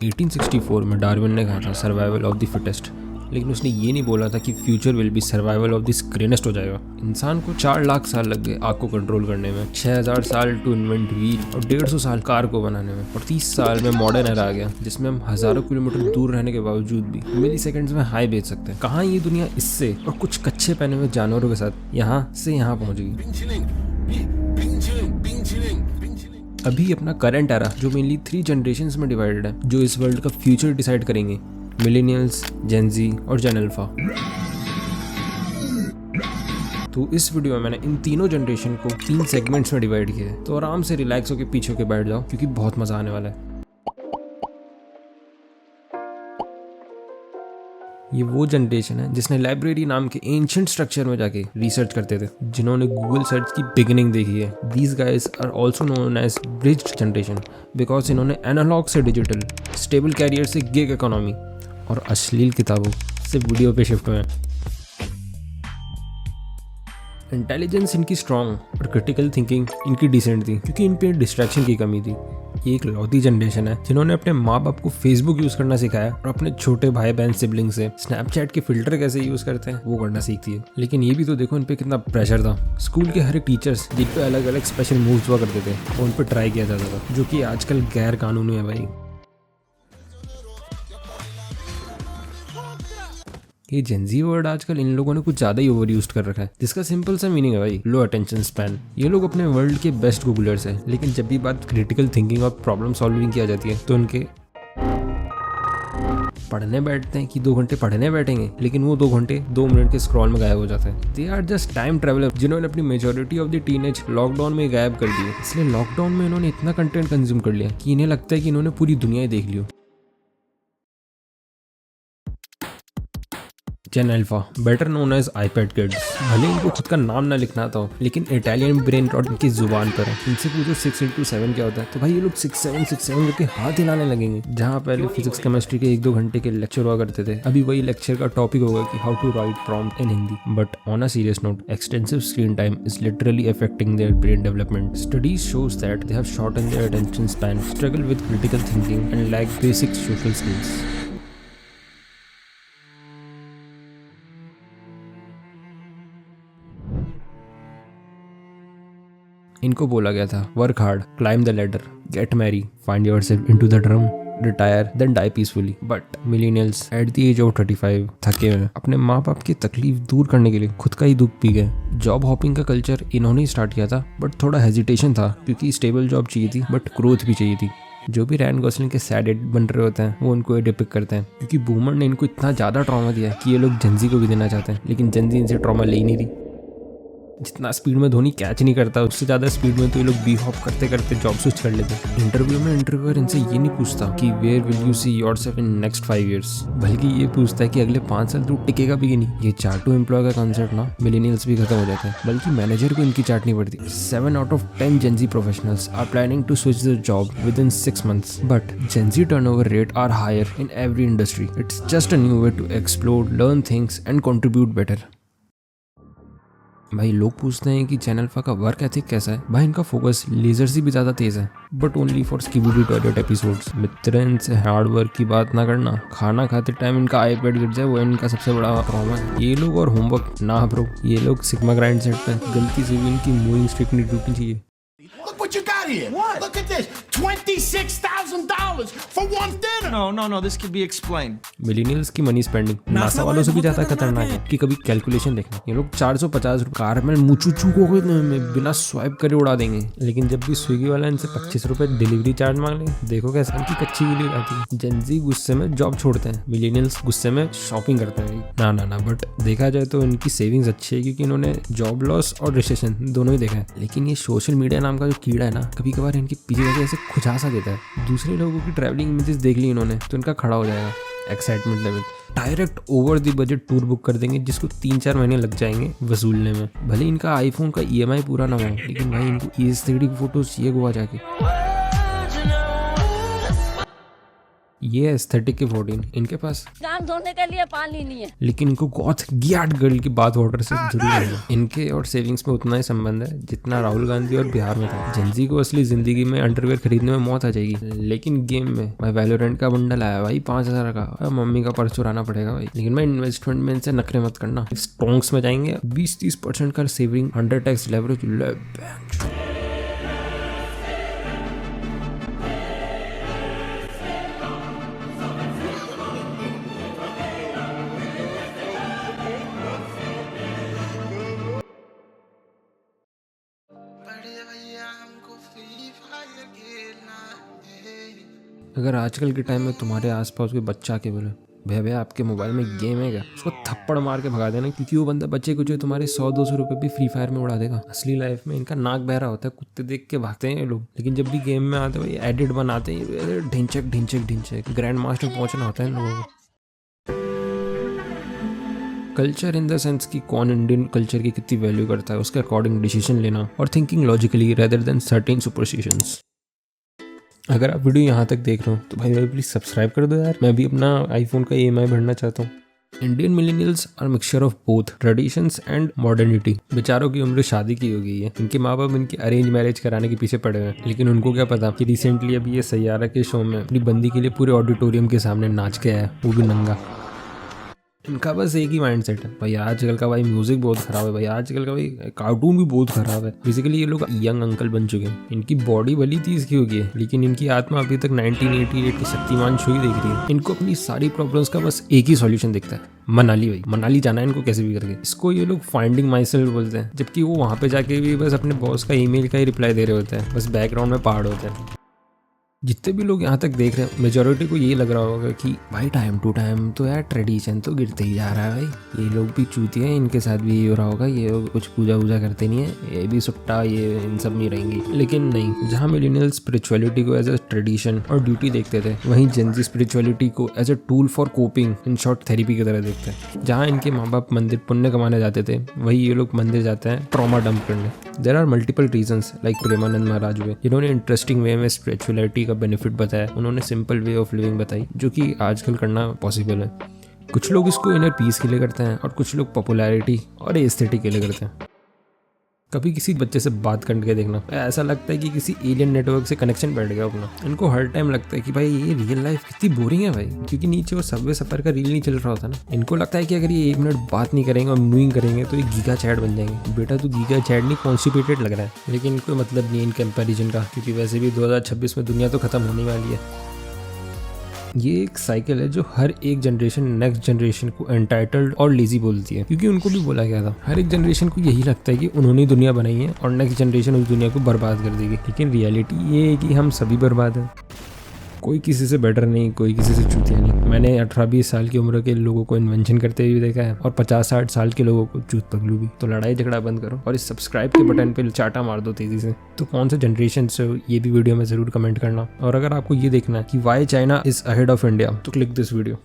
1864 में डार्विन ने कहा था सर्वाइवल ऑफ द फिटेस्ट, लेकिन उसने ये नहीं बोला था कि future will be survival of the screenest हो जाएगा। इंसान को 4 लाख साल लग गए आग को कंट्रोल करने में, 6000 साल टू इन्वेंट व्हील और 150 साल कार को बनाने में, और 30 साल में मॉडर्न एरा आ गया जिसमें हम हजारों किलोमीटर दूर रहने के बावजूद भी मिली सेकेंड्स में हाई बेच सकते हैं। कहाँ ये दुनिया इससे और कुछ कच्चे पहने हुए जानवरों के साथ यहाँ से यहाँ पहुँच गई। अभी अपना करंट एरा जो मेनली 3 जनरेशंस में डिवाइडेड है, जो इस वर्ल्ड का फ्यूचर डिसाइड करेंगे, मिलेनियल्स, जेन ज़ी और जेन अल्फा। तो इस वीडियो में मैंने इन तीनों जनरेशन को 3 सेगमेंट्स में डिवाइड किया है, तो आराम से रिलैक्स होकर पीछे के बैठ जाओ क्योंकि बहुत मजा आने वाला है। ये वो जनरेशन है जिसने लाइब्रेरी नाम के एंशिएंट स्ट्रक्चर में जाके रिसर्च करते थे, जिन्होंने गूगल सर्च की बिगिनिंग देखी है। These guys are also known as bridged generation because इन्होंने एनालॉग से डिजिटल, स्टेबल कैरियर से गिग इकोनॉमी और अश्लील किताबों से वीडियो पे शिफ्ट हुए। इंटेलिजेंस इनकी स्ट्रॉन्ग और क्रिटिकल थिंकिंग इनकी डिसेंट थी क्योंकि इन पे डिस्ट्रैक्शन की कमी थी। ये एक लौती जनरेशन है जिन्होंने अपने माँ बाप को फेसबुक यूज करना सिखाया और अपने छोटे भाई बहन सिबलिंग से स्नैपचैट के फिल्टर कैसे यूज करते हैं वो करना सीखती है। लेकिन ये भी तो देखो इन पे कितना प्रेशर था। स्कूल के हर एक टीचर्स जिन पे अलग अलग स्पेशल मूव्स हुआ करते थे वो उन पे ट्राई किया जाता था, जो कि आजकल गैर कानूनी है भाई। ये जेन ज़ी वर्ड आजकल इन लोगों ने कुछ ज्यादा ही ओवर यूज कर रखा है, जिसका सिंपल सा मीनिंग है भाई लो अटेंशन स्पैन। ये लोग अपने वर्ल्ड के बेस्ट गूगलर्स हैं, लेकिन जब भी बात क्रिटिकल थिंकिंग और प्रॉब्लम सॉल्विंग की आ जाती है तो उनके पढ़ने बैठते हैं कि 2 घंटे पढ़ने बैठेंगे, लेकिन वो 2 घंटे 2 मिनट के स्क्रॉल में गायब हो जाते हैं। They are just time traveller जिन्होंने अपनी majority of the teenage lockdown में गायब कर दी। इसलिए लॉकडाउन में इन्होंने इतना कंटेंट कंज्यूम कर लिया कि इन्हें लगता है कि इन्होंने पूरी दुनिया ही देख ली। Gen alpha, better known as iPad kids. भले इनको खुद का नाम ना लिखना था, लेकिन इटालियन ब्रेन रॉट इनकी जुबान पर है। इनसे पूछो 6x7 क्या होता है, तो भाई ये लोग 6-7 करके हाथ हिलाने लगेंगे। जहाँ पहले फिजिक्स केमिस्ट्री के 1-2 घंटे के लेक्चर हुआ करते थे, अभी वही लेक्चर का टॉपिक होगा कि how to write prompt in Hindi. But on a serious note, extensive screen time is literally affecting their brain development. Studies shows that they have shorten their attention span, struggle with critical thinking and lack basic social skills. इनको बोला गया था work hard, climb the ladder, get marry, find yourself into the drum, retire then die peacefully. But millennials at the age of 35 थके हुए अपने माँ बाप की तकलीफ दूर करने के लिए खुद का ही दुख पी गए। जॉब हॉपिंग का कल्चर इन्होंने ही स्टार्ट किया था, बट थोड़ा हेजिटेशन था क्योंकि स्टेबल जॉब चाहिए थी बट ग्रोथ भी चाहिए थी। जो भी रैन गॉसलिंग के सैड एड बन रहे होते हैं वो उनको डिपिक्ट करते हैं क्योंकि बूमर ने इनको इतना ज़्यादा ट्रॉमा दिया कि ये लोग जेन ज़ी को भी देना चाहते हैं, लेकिन जेन ज़ी इनसे ट्रॉमा ले ही नहीं रही। जितना स्पीड में धोनी कैच नहीं करता उससे ज़्यादा स्पीड में तो ये लोग बी हॉप करते करते जॉब स्विच कर लेते हैं। इंटरव्यू में इंटरव्यूअर इनसे ये नहीं पूछता कि where will you see yourself in next 5 years, बल्कि ये पूछता है कि अगले 5 साल तू टिकेगा भी कि नहीं। ये चार्ट टू एम्प्लॉय का कॉन्सेप्ट ना मिलेनियल्स भी खत्म हो जाता है, बल्कि मैनेजर को इनकी चाटनी पड़ती है। 7 out of 10 Gen Z professionals are planning to switch their job within 6 months, but Gen Z turnover rate are higher in every industry. It's just a new way to explore, learn things and contribute better. भाई लोग पूछते हैं कि जेन alpha का work ethic कैसा है। भाई इनका फोकस लेजर से भी ज़्यादा तेज़ है, but only for skibidi toilet episodes. मित्र इनसे हार्ड वर्क की बात ना करना, खाना खाते टाइम इनका आईपैड गिर जाए वो इनका सबसे बड़ा प्रॉब्लम है। ये लोग और होमवर्क ना ब्रो, ये लोग सिग्मा ग्राइंड सेट पे गलती से भी इनकी मूविंग स्ट्रिक नहीं टूटनी चाहिए। Look what you got here. What? Look at this. $26,000 for one dinner. No, this could be explained. Millennials की मनी स्पेंडिंग नासा वालों से भी ज्यादा खतरनाक है कि कभी कैलकुलेशन देखना। ये लोग 450 कार में मुचुचू को बिना स्वाइप करे उड़ा देंगे, लेकिन जब भी स्विगी वाला इनसे 25 रुपए डिलीवरी चार्ज मांग ले, देखो कैसे इनकी कच्ची गिली आती है। जेन ज़ी गुस्से में जॉब छोड़ते हैं, मिलेनियल्स गुस्से में शॉपिंग करते हैं। ना बट देखा जाए तो इनकी सेविंग्स अच्छी है क्योंकि इन्होंने जॉब लॉस और रिसेशन दोनों ही देखा है। लेकिन ये सोशल मीडिया नाम का जो कीड़ा है ना, कभी कभार इनके पीछे जाके ऐसे खुजासा देता है। दूसरे लोगों की ट्रैवलिंग इमेजेस देख ली इन्होंने तो इनका खड़ा हो जाएगा excitement level. Direct over the budget tour book कर देंगे जिसको 3-4 महीने लग जाएंगे वसूलने में। भले इनका आईफोन का EMI पूरा ना हो, लेकिन भाई इनको ES3 की फोटोज चाहिए गोवा जाके। ये एस्थेटिक के 14, इनके पास काम धोने के लिए पानी नहीं है। लेकिन इनको गॉथ गियाट गर्ल की बात वाटर से जुड़ी हुई है। इनके और सेविंग्स में उतना ही संबंध है जितना राहुल गांधी और बिहार में था। जेंजी को असली जिंदगी में अंडरवेयर खरीदने में मौत आ जाएगी, लेकिन गेम में भाई वैलोरेंट का बंडल आया भाई 5000 का, मम्मी का पर्स चुराना पड़ेगा भाई। लेकिन मैं इन्वेस्टमेंट में इनसे नखरे मत करना, स्टॉक्स में जाएंगे 20-30% का सेविंग, 100x लेवरेज। अगर आजकल के टाइम में तुम्हारे आसपास कोई बच्चा के बोले भैया आपके मोबाइल में गेम है क्या, उसको थप्पड़ मार के भगा देना, क्योंकि वो बंदा बच्चे को जो तुम्हारे 100-200 रुपए भी फ्री फायर में उड़ा देगा। असली लाइफ में इनका नाक बहरा होता है, कुत्ते देख के भागते हैं ये लोग, लेकिन जब भी गेम में आते हैं एडिट बनाते हैं, ढिंचक ग्रैंड मास्टर पहुंचना होता है इन लोगों को। कल्चर इन द सेंस कि कौन इंडियन कल्चर की कितनी वैल्यू करता है, उसके अकॉर्डिंग डिसीजन लेना और thinking logically rather than certain superstitions. अगर आप वीडियो यहाँ तक देख रहे हो तो भाई प्लीज सब्सक्राइब कर दो यार, मैं भी अपना आईफोन का EMI भरना चाहता हूँ। Indian millennials are mixture of both traditions and modernity. बेचारों की उम्र शादी की हो गई है, इनके माँ बाप इनकी अरेंज मैरिज कराने के पीछे पड़े हुए हैं, लेकिन उनको क्या पता कि रिसेंटली अभी ये सैयारा के शो में अपनी बंदी के लिए पूरे ऑडिटोरियम के सामने नाच के आया, वो भी नंगा। इनका बस एक ही माइंडसेट है भाई, आजकल का भाई म्यूजिक बहुत खराब है भाई, आजकल का भाई कार्टून भी बहुत खराब है। बेसिकली ये लोग यंग अंकल बन चुके हैं, इनकी बॉडी भली 30 की होगी है, लेकिन इनकी आत्मा अभी तक 1988 की शक्तिमान शो ही देख रही है। इनको अपनी सारी प्रॉब्लम्स का बस एक ही सॉल्यूशन दिखता है, मनाली। भाई मनाली जाना है इनको कैसे भी करके। इसको ये लोग फाइंडिंग माई सेल्फ बोलते हैं, जबकि वो वहाँ पे जाके भी बस अपने बॉस का ईमेल का ही रिप्लाई दे रहे होते हैं, बस बैकग्राउंड में पहाड़ होते हैं। जितने भी लोग यहाँ तक देख रहे हैं मेजोरिटी को ये लग रहा होगा कि भाई टाइम टू टाइम तो यार ट्रेडिशन तो गिरते ही जा रहा है भाई, ये लोग भी चूतिए हैं, इनके साथ भी ये हो रहा होगा, ये लोग कुछ पूजा वूजा करते नहीं है, ये भी सुट्टा ये इन सब नहीं रहेंगी। लेकिन नहीं, जहाँ मिलेनियल स्पिरिचुअलिटी को एज अ ट्रेडिशन और ड्यूटी देखते थे, वहीं जेंजी स्पिरिचुअलिटी को as a tool for coping, in short therapy की तरह देखते हैं। जहाँ इनके माँ बाप मंदिर पुण्य कमाने जाते थे, वही ये लोग मंदिर जाते हैं ट्रॉमा डंप करने। There are multiple reasons like Premanand Maharaj हुए, जिन्होंने इंटरेस्टिंग वे में स्पिरिचुअलिटी का बेनिफिट बताया। उन्होंने सिंपल वे ऑफ लिविंग बताई, जो कि आजकल करना पॉसिबल है। कुछ लोग इसको इनर पीस के लिए करते हैं और कुछ लोग पॉपुलैरिटी और एस्थेटिक के लिए करते हैं। कभी किसी बच्चे से बात करके देखना, ऐसा लगता है कि किसी एलियन नेटवर्क से कनेक्शन बैठ गया अपना। इनको हर टाइम लगता है कि भाई ये रियल लाइफ कितनी बोरिंग है भाई, क्योंकि नीचे वो सबवे सफर का रील नहीं चल रहा होता ना। इनको लगता है कि अगर ये 1 मिनट बात नहीं करेंगे और मूविंग करेंगे तो ये गीगा चैट बन जाएंगे। बेटा तू गीगा चैट नहीं, कॉन्स्टिपेटेड लग रहा है। लेकिन कोई मतलब नहीं इन कंपैरिजन का, क्योंकि वैसे भी 2026 में दुनिया तो खत्म होने वाली है। ये एक साइकिल है जो हर एक जनरेशन नेक्स्ट जनरेशन को एंटाइटल्ड और लेजी बोलती है, क्योंकि उनको भी बोला गया था। हर एक जनरेशन को यही लगता है कि उन्होंने दुनिया बनाई है और नेक्स्ट जनरेशन उस दुनिया को बर्बाद कर देगी, लेकिन रियलिटी ये है कि हम सभी बर्बाद हैं। कोई किसी से बेटर नहीं, कोई किसी से चूतिया नहीं। मैंने 18-20 साल की उम्र के लोगों को इन्वेंशन करते हुए देखा है और 50-60 साल के लोगों को चूत पगलू भी। तो लड़ाई झगड़ा बंद करो और इस सब्सक्राइब के बटन पे चाटा मार दो तेजी से। तो कौन से जनरेशन से ये भी वीडियो में जरूर कमेंट करना। और अगर आपको ये देखना है कि why China is ahead of India, तो क्लिक दिस वीडियो।